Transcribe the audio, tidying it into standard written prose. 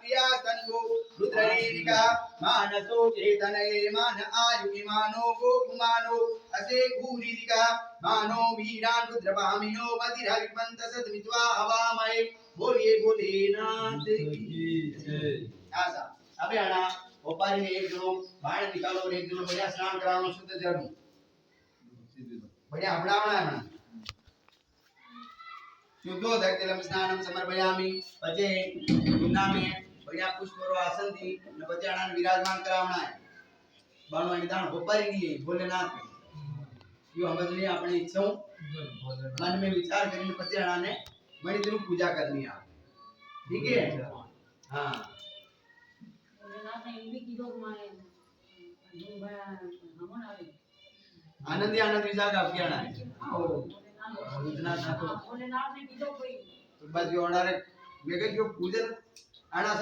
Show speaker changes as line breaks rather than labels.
प्रिया तन्वो रुद्रनीलिका मानसो चेतने मान आयुमानो गोकुमानो असे भूरिलिका मानो वीरान रुद्रभामिनो मदिराविपंत सदमित्वा हवामय बोलिए भोलेनाथ की जय। आजा अबे आना ओपारी ने एक जनो बाण निकालो और एक जनो बढ़िया स्नान करावनो शुद्ध जल बढ़िया हबड़ावना है शुद्धोदक जलम स्नानम समर्पयामि पचे गुना में बढ़िया पुष्परो आसन दी ने पचे आना विराजमान करावना है बाणो निदान ओपारी नहीं है भोलेनाथ यो समझनी अपनी इच्छा मन में विचार करने पचे आना ने मणि दिन पूजा करनी है ठीक है हां आनंद आनंद विचार का क्या है ओ इतना ना तो बस ये ऑर्डर है मेरे जो पूजन आना